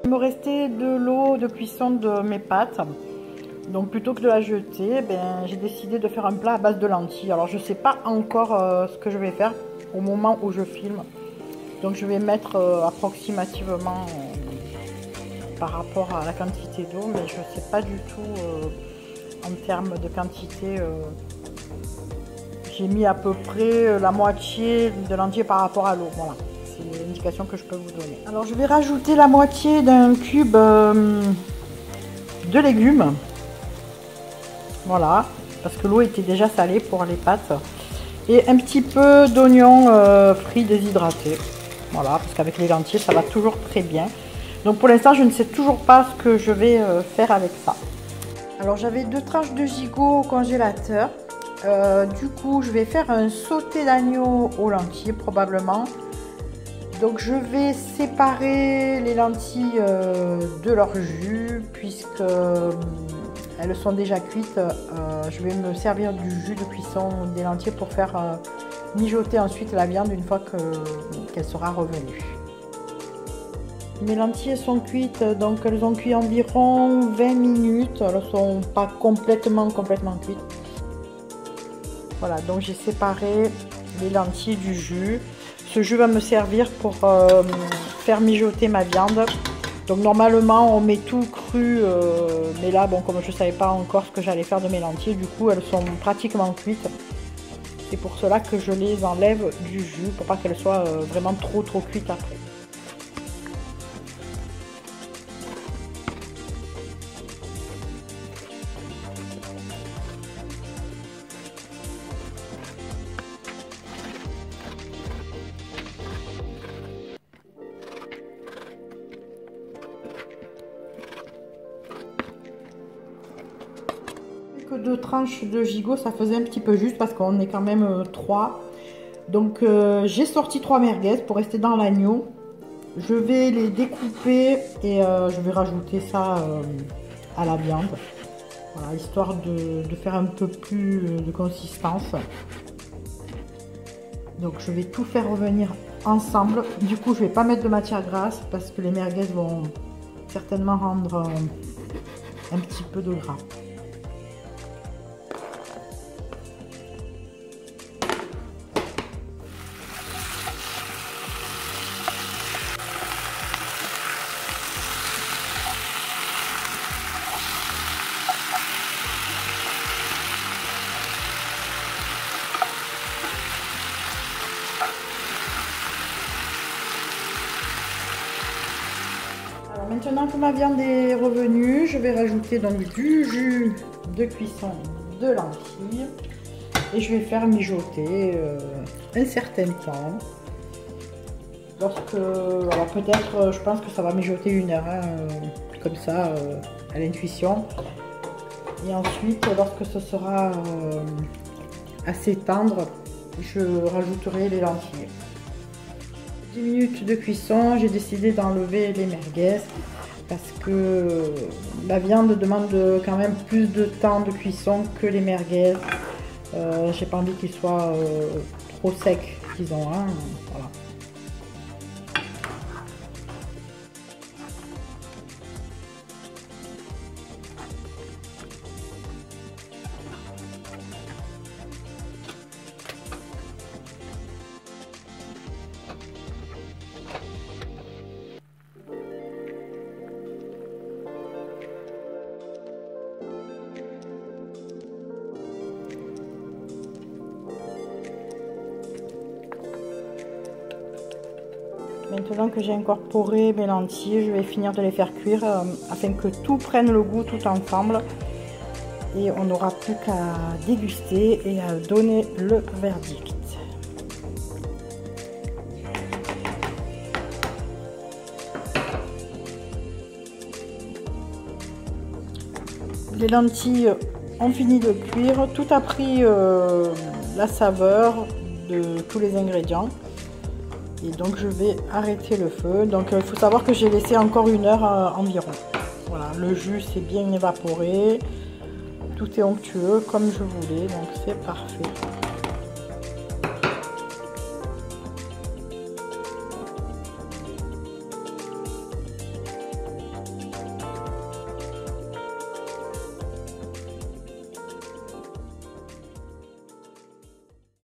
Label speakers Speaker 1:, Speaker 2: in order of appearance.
Speaker 1: Il me restait de l'eau de cuisson de mes pâtes. Donc plutôt que de la jeter, j'ai décidé de faire un plat à base de lentilles. Alors je ne sais pas encore ce que je vais faire au moment où je filme. Donc je vais mettre approximativement par rapport à la quantité d'eau, mais je ne sais pas du tout en termes de quantité. J'ai mis à peu près la moitié de lentilles par rapport à l'eau. Voilà, c'est l'indication que je peux vous donner. Alors je vais rajouter la moitié d'un cube de légumes. Voilà, parce que l'eau était déjà salée pour les pâtes. Et un petit peu d'oignons frits déshydratés. Voilà, parce qu'avec les lentilles, ça va toujours très bien. Donc pour l'instant, je ne sais toujours pas ce que je vais faire avec ça. Alors j'avais 2 tranches de gigot au congélateur. Du coup, je vais faire un sauté d'agneau aux lentilles probablement. Donc je vais séparer les lentilles de leur jus puisque elles sont déjà cuites. Je vais me servir du jus de cuisson des lentilles pour faire mijoter ensuite la viande une fois qu'elle sera revenue. Mes lentilles sont cuites, donc elles ont cuit environ 20 minutes. Elles ne sont pas complètement cuites. Voilà, donc j'ai séparé les lentilles du jus. Ce jus va me servir pour faire mijoter ma viande. Donc normalement on met tout cru, mais là bon, comme je ne savais pas encore ce que j'allais faire de mes lentilles, du coup elles sont pratiquement cuites. C'est pour cela que je les enlève du jus, pour pas qu'elles soient vraiment trop cuites après. Que 2 tranches de gigot, ça faisait un petit peu juste parce qu'on est quand même 3. Donc j'ai sorti 3 merguez pour rester dans l'agneau. Je vais les découper et je vais rajouter ça à la viande. Voilà, histoire de faire un peu plus de consistance. Donc je vais tout faire revenir ensemble. Du coup je vais pas mettre de matière grasse parce que les merguez vont certainement rendre un petit peu de gras. Maintenant que ma viande est revenue, je vais rajouter donc du jus de cuisson de lentilles et je vais faire mijoter un certain temps. Alors peut-être, je pense que ça va mijoter 1 heure, hein, comme ça, à l'intuition. Et ensuite, lorsque ce sera assez tendre, je rajouterai les lentilles. 10 minutes de cuisson, j'ai décidé d'enlever les merguez parce que la viande demande quand même plus de temps de cuisson que les merguez. J'ai pas envie qu'ils soient trop secs, disons, hein, voilà. Maintenant que j'ai incorporé mes lentilles, je vais finir de les faire cuire afin que tout prenne le goût tout ensemble. Et on n'aura plus qu'à déguster et à donner le verdict. Les lentilles ont fini de cuire, tout a pris la saveur de tous les ingrédients. Et donc je vais arrêter le feu. Donc il faut savoir que j'ai laissé encore 1 heure environ. Voilà, le jus s'est bien évaporé. Tout est onctueux comme je voulais, donc c'est parfait.